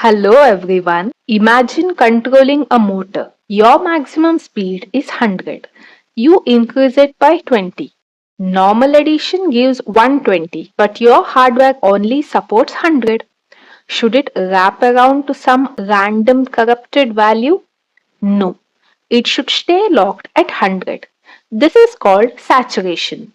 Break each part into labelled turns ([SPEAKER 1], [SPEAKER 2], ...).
[SPEAKER 1] Hello everyone. Imagine controlling a motor. Your maximum speed is 100. You increase it by 20. Normal addition gives 120, but your hardware only supports 100. Should it wrap around to some random corrupted value? No. It should stay locked at 100. This is called saturation.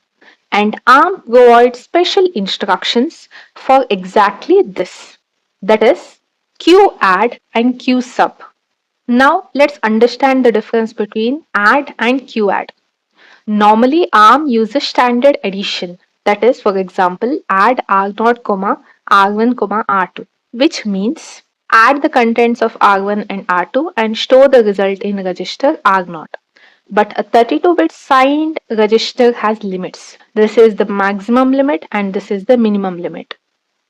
[SPEAKER 1] And ARM provides special instructions for exactly this. That is QADD and QSUB. Now let's understand the difference between add and QADD. Normally ARM uses standard addition. That is, for example, add R0, R1, R2, which means add the contents of R1 and R2 and store the result in register R0. But a 32-bit signed register has limits. This is the maximum limit and this is the minimum limit.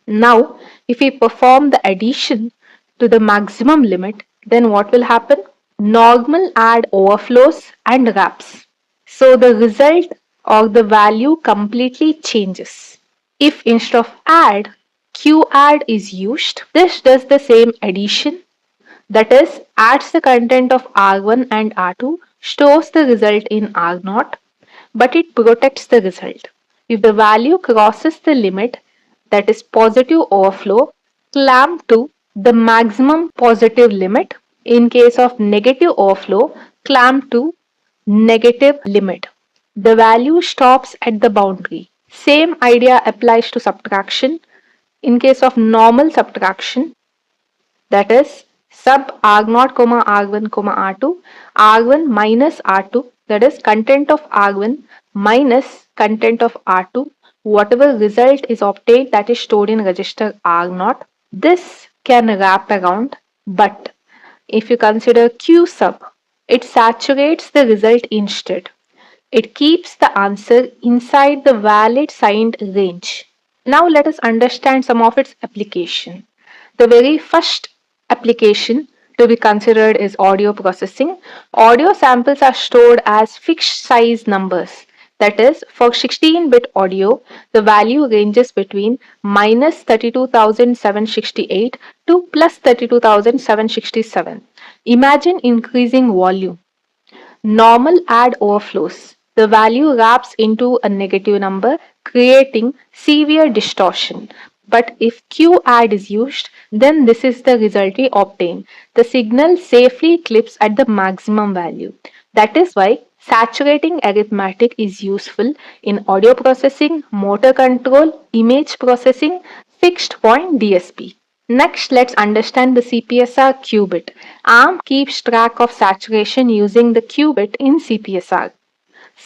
[SPEAKER 1] Now, if we perform the addition to the maximum limit, then what will happen? Normal add overflows and wraps. So the result or the value completely changes. If instead of add, QADD is used, this does the same addition, that is, adds the content of R1 and R2, stores the result in R0, but it protects the result. If the value crosses the limit, that is positive overflow, clamp to the maximum positive limit. In case of negative overflow, clamp to negative limit. The value stops at the boundary. Same idea applies to subtraction. In case of normal subtraction, that is sub R0, R1, R2, R1 minus R2, that is content of R1 minus content of R2, whatever result is obtained that is stored in register R0. This can wrap around, but if you consider QSUB, it saturates the result instead. It keeps the answer inside the valid signed range. Now let us understand some of its application. The very first application to be considered is audio processing. Audio samples are stored as fixed size numbers. That is, for 16-bit audio, the value ranges between minus 32,768 to plus 32,767. Imagine increasing volume. Normal add overflows. The value wraps into a negative number, creating severe distortion. But if QADD is used, then this is the result we obtain. The signal safely clips at the maximum value. That is why saturating arithmetic is useful in audio processing, motor control, image processing, fixed point DSP. Next, let's understand the CPSR Q bit. ARM keeps track of saturation using the Q bit in CPSR.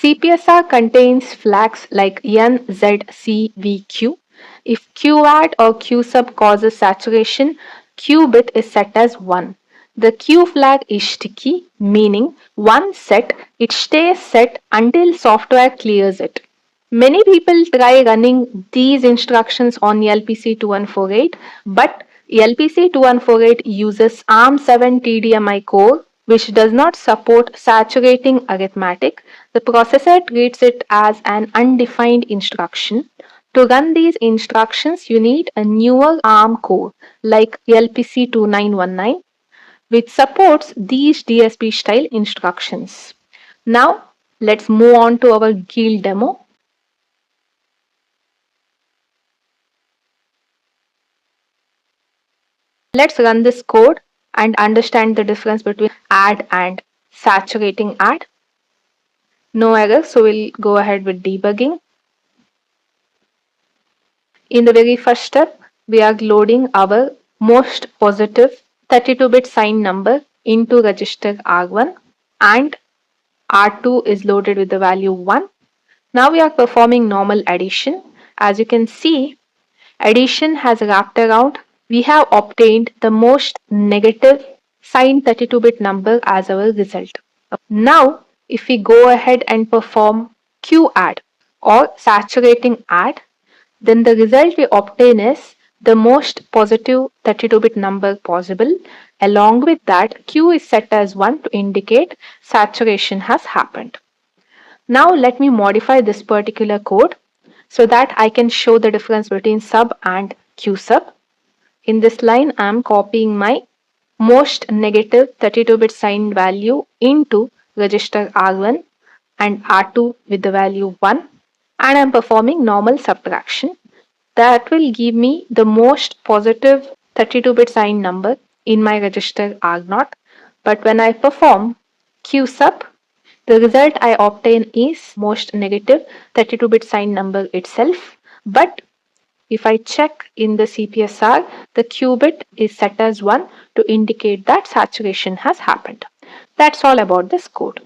[SPEAKER 1] CPSR contains flags like N, Z, C, V, Q. If QADD or QSUB causes saturation, Q bit is set as 1. The Q flag is sticky, meaning once set, it stays set until software clears it. Many people try running these instructions on LPC 2148, but LPC 2148 uses ARM7 TDMI core, which does not support saturating arithmetic. The processor treats it as an undefined instruction. To run these instructions, you need a newer ARM core like LPC 2919, which supports these DSP style instructions. Now, let's move on to our Guild demo. Let's run this code and understand the difference between add and saturating add. No error, so we'll go ahead with debugging. In the very first step, we are loading our most positive 32-bit signed number into register R1 and R2 is loaded with the value 1. Now we are performing normal addition. As you can see, addition has wrapped around. We have obtained the most negative signed 32-bit number as our result. Now, if we go ahead and perform QADD or saturating add, then the result we obtain is the most positive 32-bit number possible. Along with that, Q is set as 1 to indicate saturation has happened. Now let me modify this particular code so that I can show the difference between sub and QSUB. In this line, I am copying my most negative 32-bit signed value into register R1 and R2 with the value 1, and I am performing normal subtraction. That will give me the most positive 32-bit signed number in my register R0. But when I perform QSUB, the result I obtain is most negative 32-bit signed number itself. But if I check in the CPSR, the Q bit is set as 1 to indicate that saturation has happened. That's all about this code.